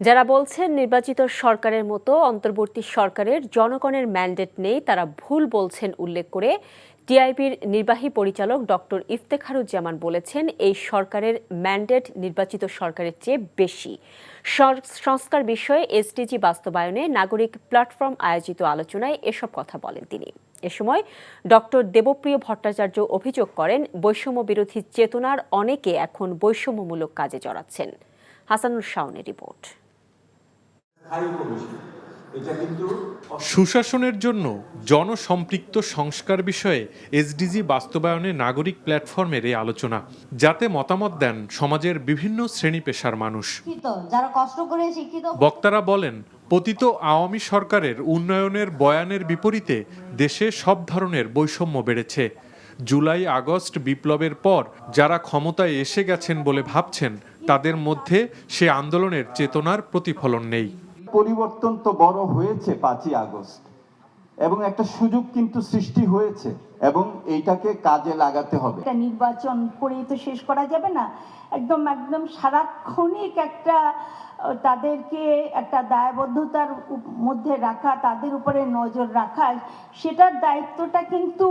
যারা বলছেন নির্বাচিত সরকারের মতো অন্তর্বর্তী সরকারের জনগণের ম্যান্ডেট নেই তারা ভুল বলছেন উল্লেখ করে টিআইবির নির্বাহী পরিচালক ডক্টর ইফতেখারুজ্জামান বলেছেন এই সরকারের ম্যান্ডেট নির্বাচিত সরকারের চেয়ে বেশি। সংস্কার বিষয়ে এসডিজি বাস্তবায়নে নাগরিক প্ল্যাটফর্ম আয়োজিত আলোচনায় এসব কথা বলেন তিনি। এ সময় ডক্টর দেবপ্রিয় ভট্টাচার্য অভিযোগ করেন বৈষম্য বিরোধী চেতনার অনেকে এখন বৈষম্যমূলক কাজে জড়াচ্ছেন। হাসানুল শাওনের রিপোর্ট। সুশাসনের জন্য জনসম্পৃক্ত সংস্কার বিষয়ে এসডিজি বাস্তবায়নে নাগরিক প্ল্যাটফর্মের এই আলোচনা, যাতে মতামত দেন সমাজের বিভিন্ন শ্রেণী পেশার মানুষ। যারা কষ্ট করে শিক্ষিত বক্তারা বলেন, পতিত আওয়ামী সরকারের উন্নয়নের বয়ানের বিপরীতে দেশে সব ধরনের বৈষম্য বেড়েছে। জুলাই আগস্ট বিপ্লবের পর যারা ক্ষমতায় এসে গেছেন বলে ভাবছেন, তাদের মধ্যে সে আন্দোলনের চেতনার প্রতিফলন নেই। পরিবর্তন তো বড় হয়েছে 5ই আগস্ট, এবং একটা সুযোগ কিন্তু সৃষ্টি হয়েছে এবং এইটাকে কাজে লাগাতে হবে। একটা নির্বাচন করেই তো শেষ করা যাবে না, একদম সারাক্ষণিক একটা তাদেরকে একটা দায়বদ্ধতার মধ্যে রাখা, তাদের উপরে নজর রাখা, সেটার দায়িত্বটা কিন্তু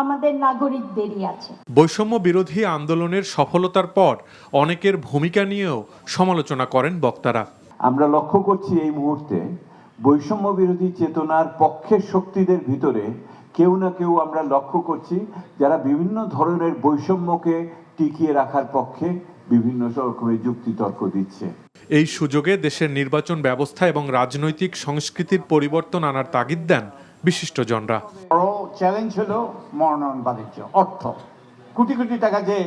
আমাদের নাগরিকদেরই আছে। বৈষম্য বিরোধী আন্দোলনের সফলতার পর অনেকের ভূমিকা নিয়েও সমালোচনা করেন বক্তারা। আমরা লক্ষ্য করছি এই মুহূর্তে বৈষম্য বিরোধী চেতনার পক্ষের শক্তিদের ভিতরে কেউ না কেউ আমরা লক্ষ্য করছি যারা বিভিন্ন ধরনের বৈষম্যকে টিকিয়ে রাখার পক্ষে বিভিন্ন রকমের যুক্তিতর্ক দিচ্ছে। এই সুযোগে দেশের নির্বাচন ব্যবস্থা এবং রাজনৈতিক সংস্কৃতির পরিবর্তন আনার তাগিদ দেন বিশিষ্টজনরা। বড় চ্যালেঞ্জ হলো মনোনয়ন বাণিজ্য, অর্থ কোটি কোটি টাকা, যে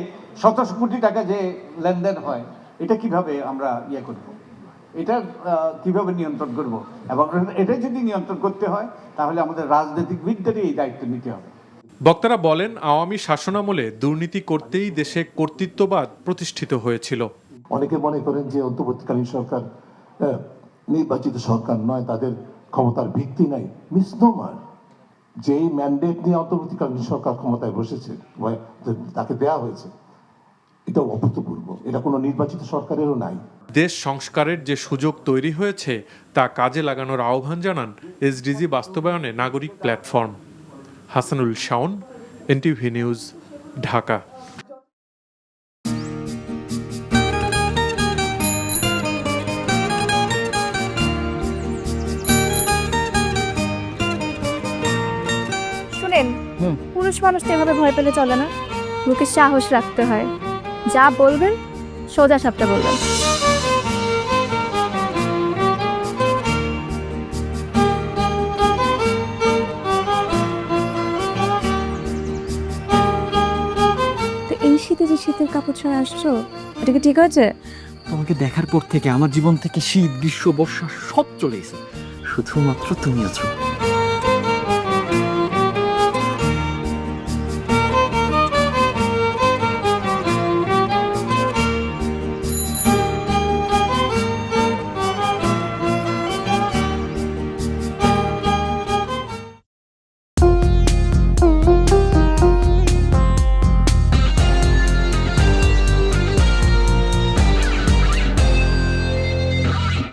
শত কোটি টাকা যে লেনদেন হয়, এটা কিভাবে আমরা করব, এটা কিভাবে নিয়ন্ত্রণ করব, এবং এটা যদি নিয়ন্ত্রণ করতে হয় তাহলে আমাদের রাজনীতিবিদদেরই এই দায়িত্ব নিতে হবে। বক্তারা বলেন, আওয়ামী শাসনামলে দুর্নীতি করতেই দেশে কর্তৃত্ববাদ প্রতিষ্ঠিত হয়েছিল। অনেকে মনে করেন যে অন্তর্বর্তীকালীন সরকার নির্বাচিত সরকার নয়, তাদের ক্ষমতার ভিত্তি নাই। মিসনোমার। যেই ম্যান্ডেট নিয়ে অন্তর্বর্তীকালীন সরকার ক্ষমতায় বসেছে, তাকে দেয়া হয়েছে, এটা অভূতপূর্ব। এটা কোনো নির্বাচিত সরকারেরও নাই। দেশ সংস্কারের যে সুযোগ তৈরি হয়েছে তা কাজে লাগানোর আহ্বান জানান এসডিজি বাস্তবায়নে নাগরিক platform. Hasanul Shaon, NTV news, Dhaka. শুনেন, পুরুষ মানুষ তো এভাবে ভয় পেলে চলে না, বুকে সাহস রাখতে হয়। যা বলবেন সোজা সাপটা বলবেন। তো এই শীতে যে শীতের কাপড় ছাড়া আসছো, এটা কি ঠিক আছে? তোমাকে দেখার পর থেকে আমার জীবন থেকে শীত, গ্রীষ্ম, বর্ষা সব চলে গেছে, শুধুমাত্র তুমি আছো।